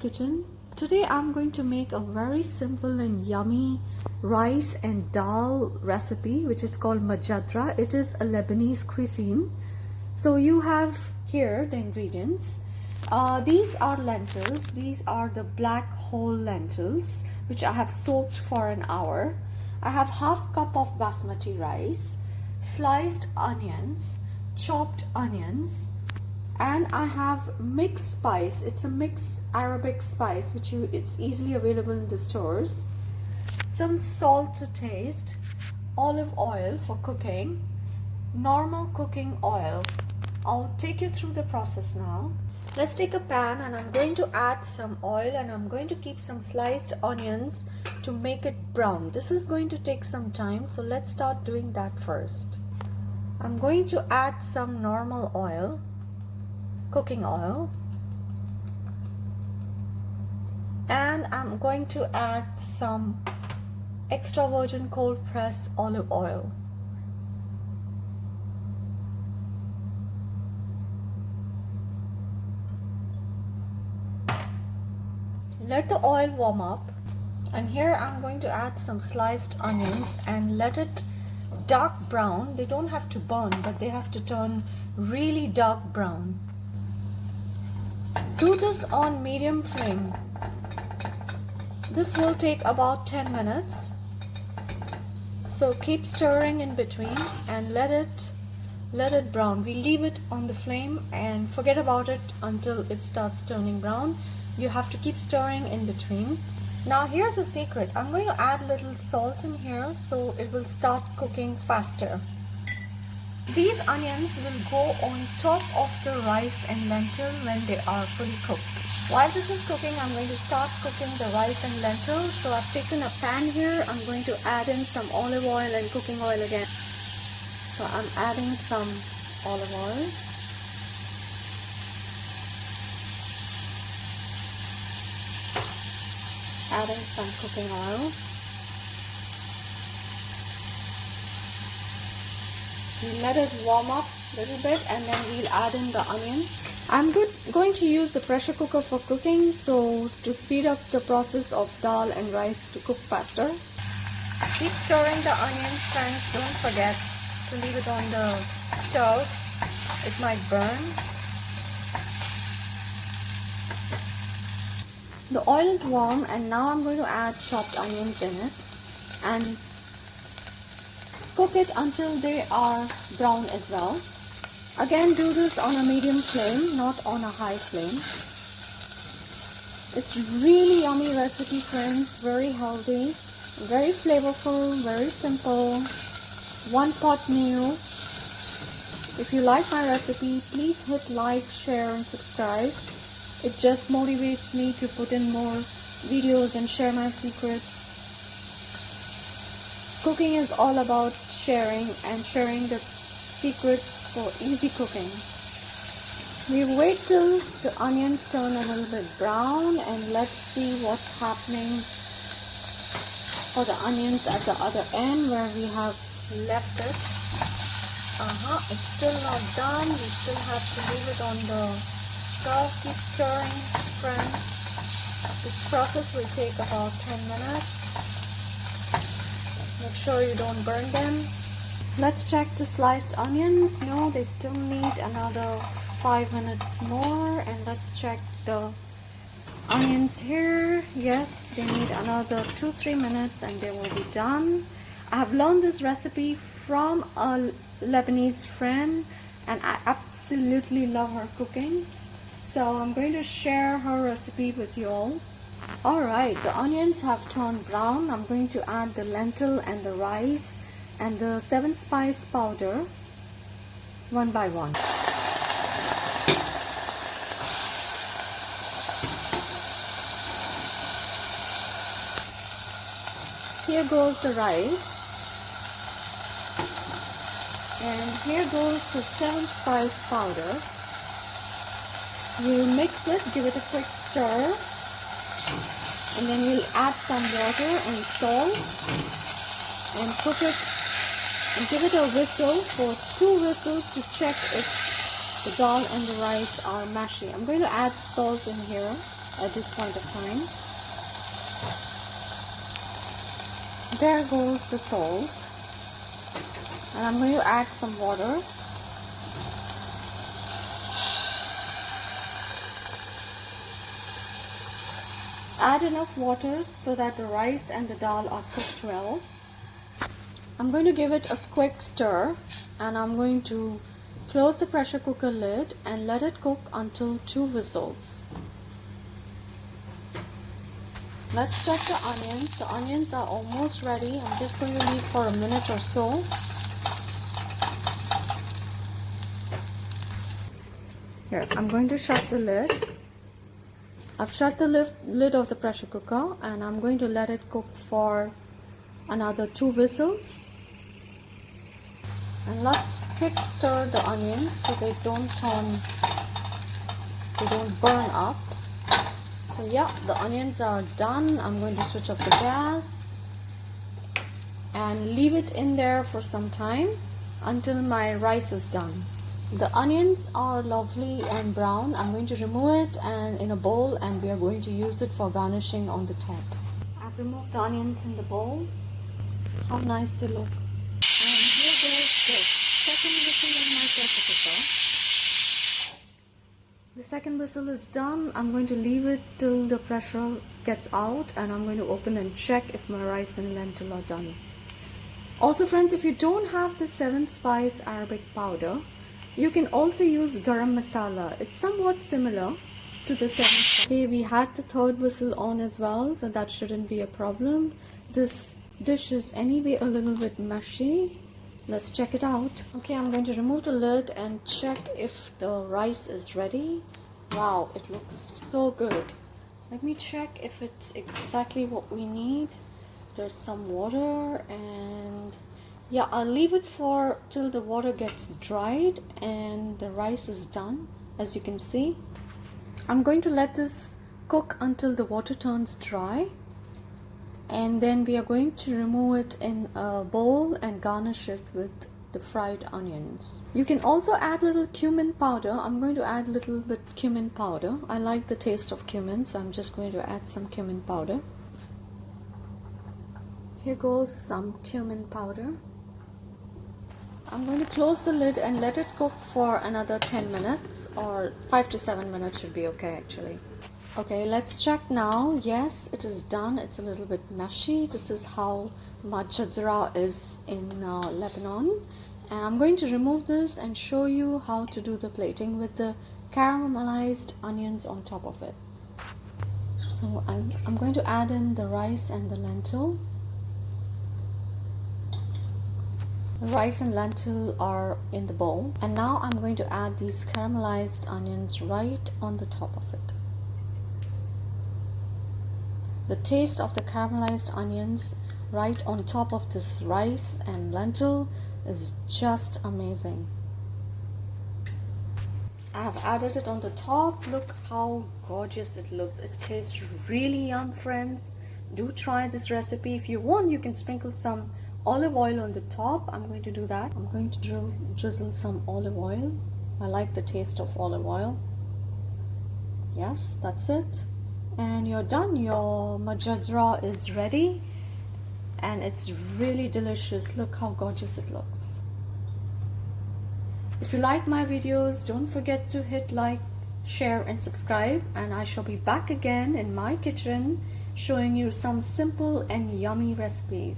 Kitchen. Today I'm going to make a very simple and yummy rice and dal recipe which is called Mujadara. It is a Lebanese cuisine. So you have here the ingredients. These are lentils. These are the black whole lentils which I have soaked for an hour. I have half cup of basmati rice, sliced onions, chopped onions, and I have mixed spice. It's a mixed Arabic spice which it's easily available in the stores. Some salt to taste, olive oil for cooking, normal cooking oil. I'll take you through the process now. Let's take a pan and I'm going to add some oil and I'm going to keep some sliced onions to make it brown. This is going to take some time, so let's start doing that first. I'm going to add some normal oil, cooking oil, and I'm going to add some extra virgin cold pressed olive oil. Let the oil warm up, and here I'm going to add some sliced onions and let it dark brown. They don't have to burn, but they have to turn really dark brown. Do this on medium flame. This will take about 10 minutes. So keep stirring in between and let it brown. We leave it on the flame and forget about it until it starts turning brown. You have to keep stirring in between. Now here's a secret. I'm going to add a little salt in here so it will start cooking faster. These onions will go on top of the rice and lentil when they are fully cooked. While this is cooking, I'm going to start cooking the rice and lentils. So I've taken a pan here. I'm going to add in some olive oil and cooking oil again. So I'm adding some olive oil. Adding some cooking oil. We let it warm up a little bit and then we'll add in the onions. I'm going to use the pressure cooker for cooking, so to speed up the process of dal and rice to cook faster. Keep stirring the onions, friends. Don't forget to leave it on the stove. It might burn. The oil is warm and now I'm going to add chopped onions in it and cook it until they are brown as well. Again, do this on a medium flame, not on a high flame. It's really yummy recipe, friends. Very healthy, very flavorful, very simple. One pot meal. If you like my recipe, please hit like, share and subscribe. It just motivates me to put in more videos and share my secrets. Cooking is all about sharing and sharing the secrets for easy cooking. We wait till the onions turn a little bit brown and let's see what's happening for the onions at the other end where we have left it. It's still not done. We still have to leave it on the stove. Keep stirring, friends. This process will take about 10 minutes. Make sure you don't burn them. Let's check the sliced onions. No, they still need another 5 minutes more. And let's check the onions here. Yes, they need another 2-3 minutes and they will be done. I have learned this recipe from a Lebanese friend and I absolutely love her cooking. So I'm going to share her recipe with you all. Alright, the onions have turned brown. I'm going to add the lentil and the rice and the 7 spice powder one by one. Here goes the rice. And here goes the 7 spice powder. We'll mix it, give it a quick stir, and then we'll add some water and salt and cook it and give it a whistle for 2 whistles to check if the dal and the rice are mashy. I'm going to add salt in here. at this point of time. There goes the salt, and I'm going to add some water. Add enough water so that the rice and the dal are cooked well. I'm going to give it a quick stir, and I'm going to close the pressure cooker lid and let it cook until 2 whistles. Let's check the onions. The onions are almost ready. I'm just going to leave for a minute or so. Here, I'm going to shut the lid. I've shut the lid of the pressure cooker, and I'm going to let it cook for another 2 whistles. And let's quick stir the onions so they don't burn up. So yeah, the onions are done. I'm going to switch off the gas and leave it in there for some time until my rice is done. The onions are lovely and brown. I'm going to remove it and in a bowl, and we are going to use it for garnishing on the top. I've removed the onions in the bowl. How nice they look. And here goes the second whistle in my pressure cooker. The second whistle is done. I'm going to leave it till the pressure gets out, and I'm going to open and check if my rice and lentil are done. Also friends, if you don't have the 7-spice Arabic powder, you can also use garam masala. It's somewhat similar to the 7-spice. Okay, we had the third whistle on as well, so that shouldn't be a problem. This dish is anyway a little bit mushy. Let's check it out. Okay, I'm going to remove the lid and check if the rice is ready. Wow, it looks so good. Let me check if it's exactly what we need. There's some water, and yeah, I'll leave it for till the water gets dried and the rice is done. As you can see, I'm going to let this cook until the water turns dry, and then we are going to remove it in a bowl and garnish it with the fried onions. You can also add little cumin powder. I'm going to add a little bit cumin powder. I like the taste of cumin, so I'm just going to add some cumin powder. Here goes some cumin powder. I'm going to close the lid and let it cook for another 10 minutes, or 5 to 7 minutes should be okay actually. Okay, let's check now. Yes, it is done. It's a little bit mushy. This is how Mujadara is in Lebanon. And I'm going to remove this and show you how to do the plating with the caramelized onions on top of it. So I'm going to add in the rice and the lentil. The rice and lentil are in the bowl, and now I'm going to add these caramelized onions right on the top of it. The taste of the caramelized onions right on top of this rice and lentil is just amazing. I have added it on the top. Look how gorgeous it looks. It tastes really yum, friends. Do try this recipe. If you want, you can sprinkle some olive oil on the top. I'm going to do that. I'm going to drizzle some olive oil. I like the taste of olive oil. Yes, that's it. And you're done. Your Mujadara is ready, and it's really delicious. Look how gorgeous it looks. If you like my videos, don't forget to hit like, share and subscribe, and I shall be back again in my kitchen showing you some simple and yummy recipes.